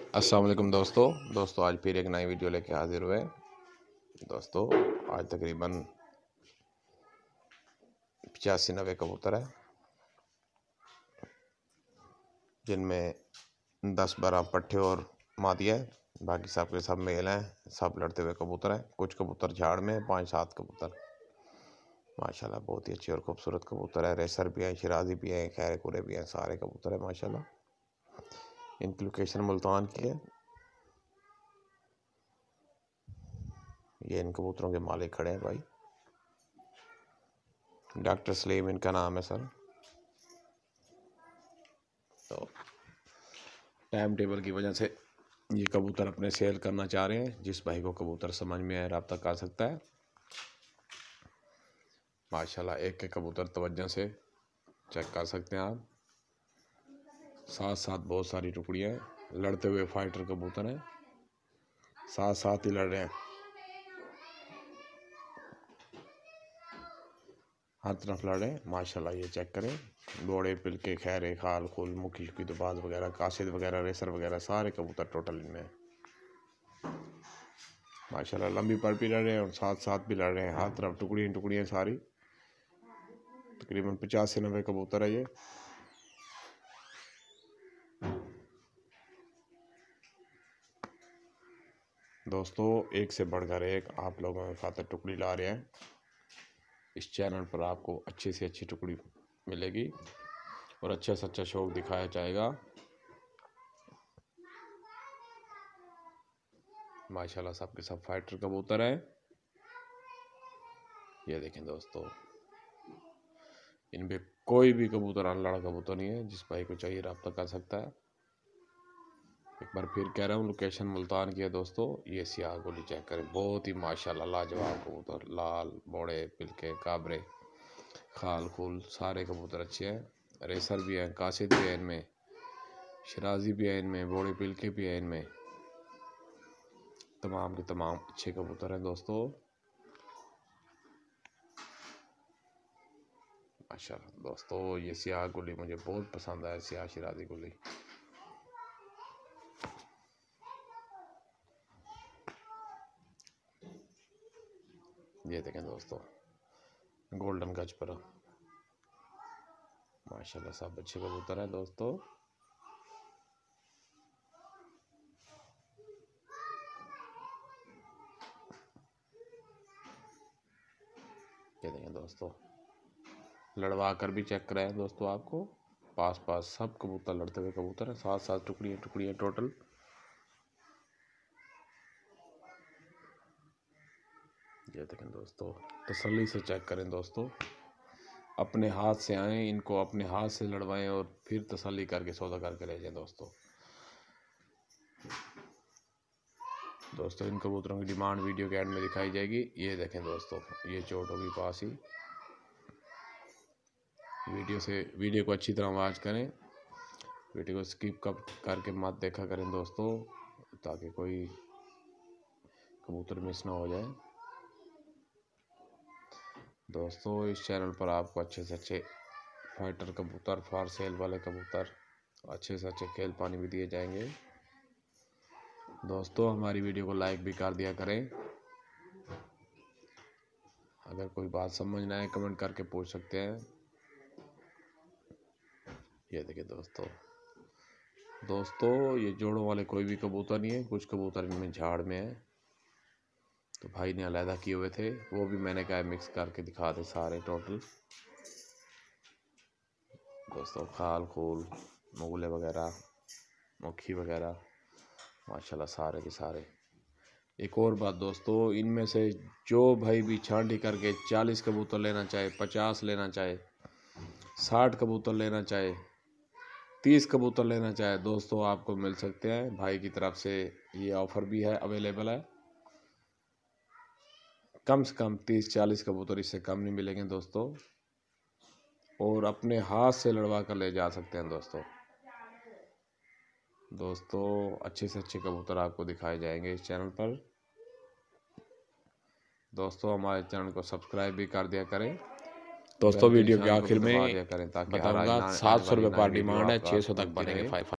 अस्सलाम वालेकुम दोस्तों आज फिर एक नई वीडियो लेके हाजिर हुए। दोस्तों आज तकरीबन 85-90 कबूतर है, जिनमें 10-12 पट्ठे और मादिया है। बाकी सब के सब मेल हैं, सब लड़ते हुए कबूतर हैं। कुछ कबूतर झाड़ में 5-7 कबूतर माशाल्लाह बहुत ही अच्छे और खूबसूरत कबूतर है। रेसर भी हैं, शिराजी भी हैं, खैर कुरे भी हैं, सारे कबूतर हैं माशाल्लाह। इनकी लोकेशन मुल्तान की है। ये इन कबूतरों के मालिक खड़े हैं भाई, डॉक्टर सलीम इनका नाम है सर। तो टाइम टेबल की वजह से ये कबूतर अपने सेल करना चाह रहे हैं। जिस भाई को कबूतर समझ में आए रब्ता कर सकता है माशाल्लाह। एक एक कबूतर तवज्जो से चेक कर सकते हैं आप। साथ साथ बहुत सारी टुकड़ियाँ हैं, लड़ते हुए फाइटर कबूतर हैं, साथ साथ ही लड़ रहे हैं, हर तरफ लड़ रहे हैं माशाल्लाह। ये चेक करें, बोड़े पिलके खैरे खाल खुल मुखी शुकी दुबाज वगैरह कासिद वगैरह रेसर वगैरह सारे कबूतर टोटल इनमें माशाल्लाह। लंबी पर भी लड़ रहे हैं और साथ साथ भी लड़ रहे हैं, हर तरफ टुकड़ियाँ सारी। तकरीबन 50 से 90 कबूतर है ये। दोस्तों एक से बढ़कर एक आप लोगों के खातिर टुकड़ी ला रहे हैं। इस चैनल पर आपको अच्छी से अच्छी टुकड़ी मिलेगी और अच्छा से अच्छा शौक दिखाया जाएगा माशाल्लाह। सबके सब फाइटर कबूतर हैं। ये देखें दोस्तों, इनमें कोई भी कबूतर अनलड़ा कबूतर नहीं है। जिस भाई को चाहिए रब्ता कर सकता है। एक बार फिर कह रहा हूँ, लोकेशन मुल्तान की है दोस्तों। ये सियाह गोली चेक करें, बहुत ही माशाल्लाह लाजवाब कबूतर, लाल बोड़े पिलके काबरे खाल खूल सारे कबूतर अच्छे हैं। रेसर भी हैं, कासिद भी है इनमें, शिराजी भी है इनमें, बोड़े पिलके भी है इनमें, तमाम के तमाम अच्छे कबूतर हैं दोस्तों माशाल्लाह। दोस्तों ये सियाह गोली मुझे बहुत पसंद आया, सियाह शिराजी गोली। ये देखें दोस्तों, गोल्डन गज पर माशाल्लाह सब अच्छे कबूतर हैं दोस्तों। ये देखें दोस्तों, लड़वा कर भी चेक कराएं दोस्तों आपको। पास पास सब कबूतर लड़ते हुए कबूतर हैं, साथ साथ टुकड़ियाँ टोटल। ये देखें दोस्तों, तसल्ली से चेक करें दोस्तों, अपने हाथ से आएँ, इनको अपने हाथ से लड़वाएं और फिर तसल्ली करके सौदा करके ले जाएं दोस्तों इन कबूतरों की डिमांड वीडियो के एंड में दिखाई जाएगी। ये देखें दोस्तों, ये चोट होगी पास ही। वीडियो को अच्छी तरह वॉच करें, वीडियो को स्किप करके मत देखा करें दोस्तों, ताकि कोई कबूतर मिस ना हो जाए। दोस्तों इस चैनल पर आपको अच्छे से अच्छे फाइटर कबूतर, फॉर सेल वाले कबूतर, अच्छे से अच्छे खेल पानी भी दिए जाएंगे दोस्तों। हमारी वीडियो को लाइक भी कर दिया करें। अगर कोई बात समझ ना आए कमेंट करके पूछ सकते हैं। ये देखिए दोस्तों ये जोड़ों वाले कोई भी कबूतर नहीं है, कुछ कबूतर इनमें झाड़ में है, तो भाई ने अलहदा किए हुए थे, वो भी मैंने कहा मिक्स करके दिखा दे सारे टोटल दोस्तों। खाल खूल मुगले वगैरह मुखी वगैरह माशाल्लाह सारे के सारे। एक और बात दोस्तों, इनमें से जो भाई भी छांटी करके 40 कबूतर लेना चाहे, 50 लेना चाहे, 60 कबूतर लेना चाहे, 30 कबूतर लेना चाहे दोस्तों, आपको मिल सकते हैं। भाई की तरफ से ये ऑफ़र भी है, अवेलेबल है। कम से कम 30-40 कबूतर, इससे कम नहीं मिलेंगे दोस्तों, और अपने हाथ से लड़वा कर ले जा सकते हैं दोस्तों अच्छे से अच्छे कबूतर आपको दिखाए जाएंगे इस चैनल पर दोस्तों। हमारे चैनल को सब्सक्राइब भी कर दिया करें दोस्तों। वीडियो के आखिर में बताऊंगा 700 रुपये पर डिमांड है, 600 तक बनेंगे।